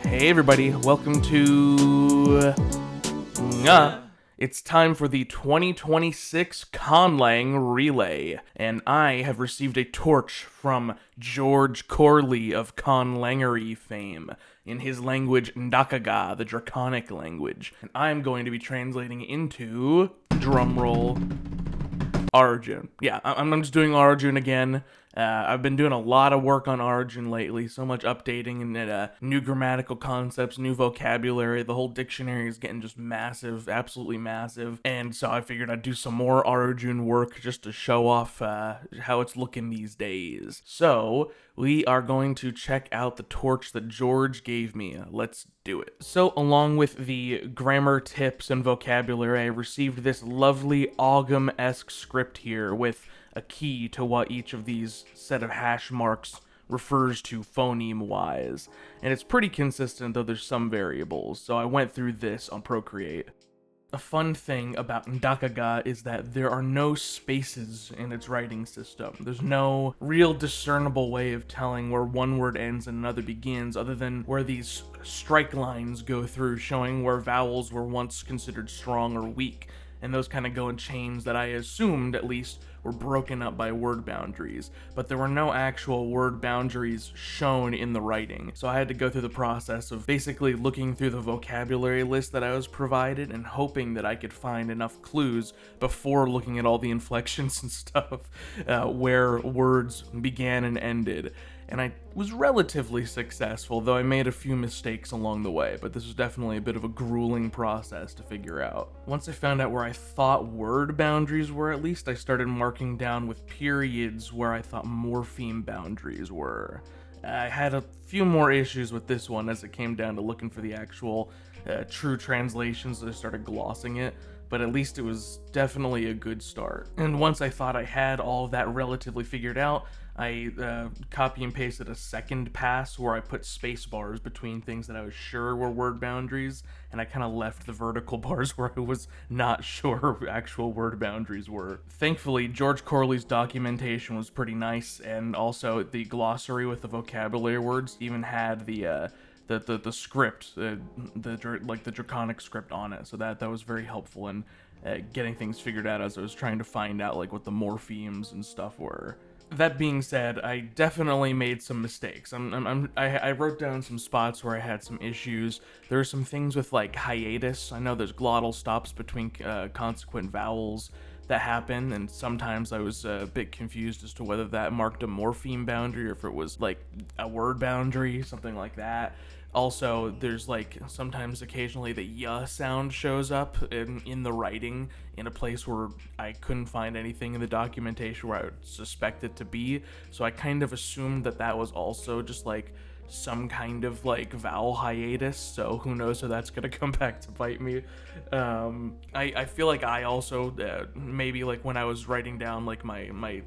Hey everybody, welcome to It's time for the 2026 Conlang Relay, and I have received a torch from George Corley of Conlangery fame in his language Ndakaga, the Draconic language, and I'm going to be translating into, drumroll, Arojun. Yeah, I'm just doing Arojun again. I've been doing a lot of work on Arojun lately, so much updating and new grammatical concepts, new vocabulary. The whole dictionary is getting just massive, absolutely massive. And so I figured I'd do some more Arojun work just to show off how it's looking these days. So we are going to check out the torch that George gave me. Let's do it. So, along with the grammar tips and vocabulary, I received this lovely Agma-esque script here with a key to what each of these set of hash marks refers to phoneme-wise. And it's pretty consistent, though there's some variables, so I went through this on Procreate. A fun thing about Ndakaga is that there are no spaces in its writing system. There's no real discernible way of telling where one word ends and another begins, other than where these strike lines go through, showing where vowels were once considered strong or weak, and those kind of go in chains that I assumed, at least, were broken up by word boundaries, but there were no actual word boundaries shown in the writing. So I had to go through the process of basically looking through the vocabulary list that I was provided and hoping that I could find enough clues before looking at all the inflections and stuff where words began and ended. And I was relatively successful, though I made a few mistakes along the way, but this was definitely a bit of a grueling process to figure out. Once I found out where I thought word boundaries were, at least, I started marking down with periods where I thought morpheme boundaries were. I had a few more issues with this one as it came down to looking for the actual true translations, so I started glossing it, but at least it was definitely a good start. And once I thought I had all of that relatively figured out, I copy and pasted a second pass where I put space bars between things that I was sure were word boundaries, and I kind of left the vertical bars where I was not sure actual word boundaries were. Thankfully, George Corley's documentation was pretty nice, and also the glossary with the vocabulary words even had the script, the draconic script on it, so that was very helpful in getting things figured out as I was trying to find out like what the morphemes and stuff were. That being said, I definitely made some mistakes. I wrote down some spots where I had some issues. There are some things with like hiatus. I know there's glottal stops between consequent vowels that happen, and sometimes I was a bit confused as to whether that marked a morpheme boundary or if it was like a word boundary, something like that. Also, there's like sometimes occasionally the "ya" sound shows up in the writing in a place where I couldn't find anything in the documentation where I would suspect it to be, so I kind of assumed that that was also just like some kind of like vowel hiatus, so who knows how that's gonna come back to bite me. I feel like I also maybe like when I was writing down like my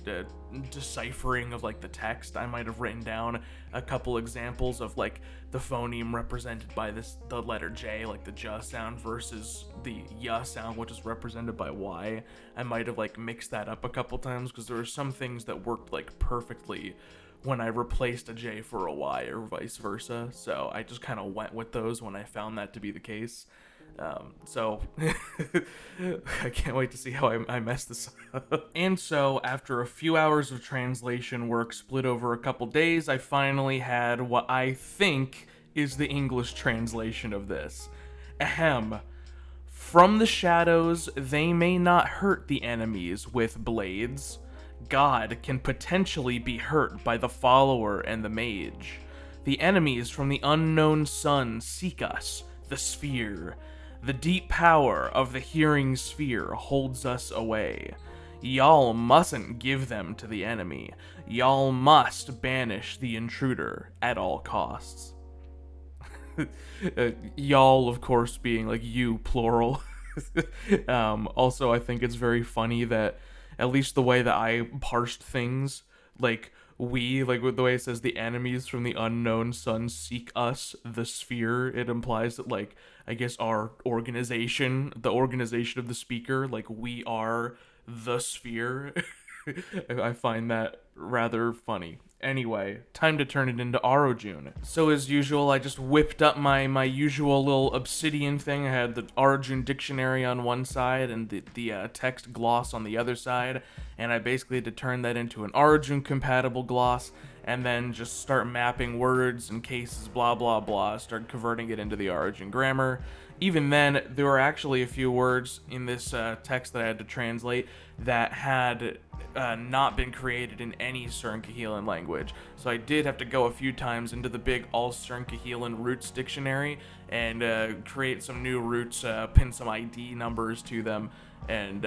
deciphering of like the text, I might have written down a couple examples of like the phoneme represented by the letter J, like the J sound, versus the Y sound, which is represented by Y. I might have like mixed that up a couple times because there were some things that worked like perfectly when I replaced a J for a Y or vice versa, so I just kind of went with those when I found that to be the case. So I can't wait to see how I mess this up. And so after a few hours of translation work split over a couple days, I finally had what I think is the English translation of this. Ahem. From the shadows, they may not hurt the enemies with blades. God can potentially be hurt by the follower and the mage. The enemies from the unknown sun seek us, the sphere. The deep power of the hearing sphere holds us away. Y'all mustn't give them to the enemy. Y'all must banish the intruder at all costs. Y'all, of course, being like you, plural. Also, I think it's very funny that at least the way that I parsed things, like with the way it says the enemies from the unknown sun seek us, the sphere, it implies that like I guess our organization, the organization of the speaker, like we are the sphere. I find that rather funny. Anyway, time to turn it into Arojun. So as usual, I just whipped up my usual little obsidian thing. I had the Arojun dictionary on one side and the text gloss on the other side, and I basically had to turn that into an Arojun compatible gloss, and then just start mapping words and cases, blah blah blah, start converting it into the Arojun grammar. Even then, there were actually a few words in this text that I had to translate that had not been created in any Cerncahelan language. So I did have to go a few times into the big All Cerncahelan Roots dictionary and create some new roots, pin some ID numbers to them, and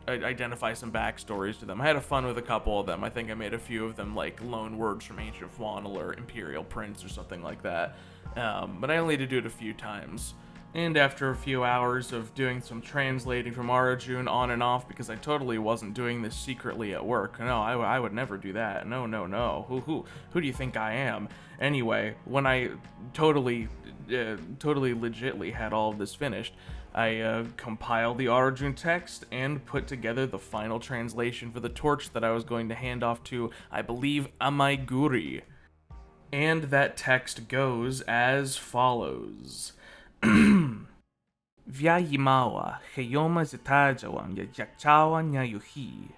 identify some backstories to them. I had fun with a couple of them. I think I made a few of them like loan words from Ancient Faunal or Imperial Prince or something like that. But I only had to do it a few times. And after a few hours of doing some translating from Arojun on and off, because I totally wasn't doing this secretly at work. No, I would never do that. No, no, no. Who do you think I am? Anyway, when I totally legitly had all of this finished, I compiled the Arojun text and put together the final translation for the torch that I was going to hand off to, I believe, Amaiguri. And that text goes as follows. Vyayimawa, Heyoma Zetajawan, Yajakchawa Nyayuhi.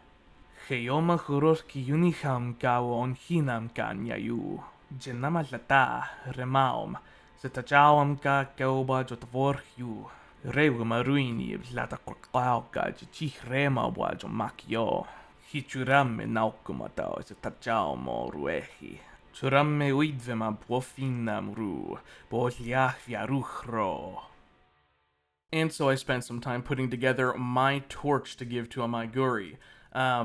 Heyoma Huroski Uniham Gawo Onhinam Ka Nyayu. Jenama Lata, Remaum, Zetajawam Ka Gaoba Jotvorhu. Rewu Maruini, Lata Kwakauka, Jich Rema Wajomakio. Hichurame Naukumata, Zetajawmo Ruehi. Churamme uidvema buofinam ru, bohliach viaruchro. And so I spent some time putting together my torch to give to Amaiguri.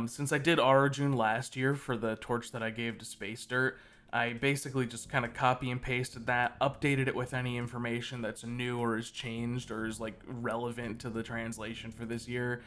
Since I did Arojun last year for the torch that I gave to Space Dirt, I basically just kind of copy and pasted that, updated it with any information that's new or has changed or is like relevant to the translation for this year,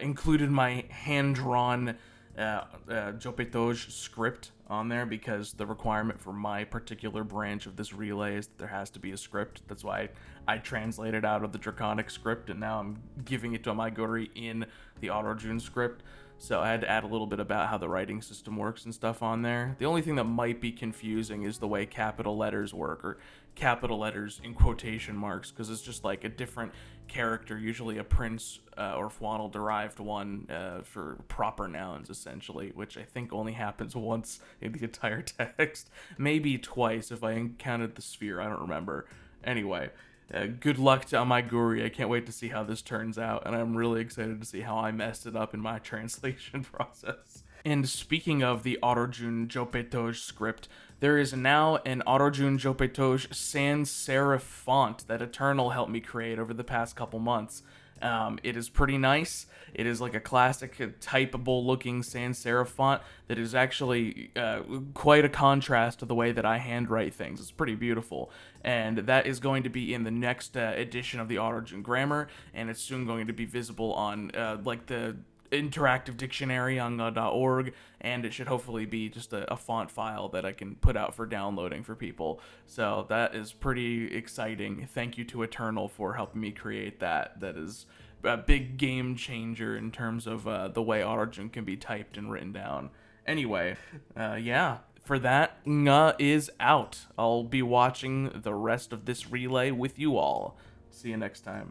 included my hand-drawn Jopetoj script on there because the requirement for my particular branch of this relay is that there has to be a script. That's why I translated out of the Draconic script and now I'm giving it to Amaiguri in the Arojun script. So I had to add a little bit about how the writing system works and stuff on there. The only thing that might be confusing is the way capital letters work, or capital letters in quotation marks, because it's just like a different character, usually a prince or Faunal derived one for proper nouns, essentially, which I think only happens once in the entire text. Maybe twice if I encountered the sphere, I don't remember. Anyway. Good luck to Amaiguri. I can't wait to see how this turns out, and I'm really excited to see how I messed it up in my translation process. And speaking of the Arojun Jopetoj script, there is now an Arojun Jopetoj sans serif font that Eternal helped me create over the past couple months. It is pretty nice. It is like a classic typable looking sans serif font that is actually quite a contrast to the way that I handwrite things. It's pretty beautiful. And that is going to be in the next edition of the Arojun Grammar, and it's soon going to be visible on like the interactive dictionary on .org, and it should hopefully be just a font file that I can put out for downloading for people. So that is pretty exciting. Thank you to Eternal for helping me create that. That is a big game changer in terms of the way Arojun can be typed and written down. Anyway, yeah. For that, Nga is out. I'll be watching the rest of this relay with you all. See you next time.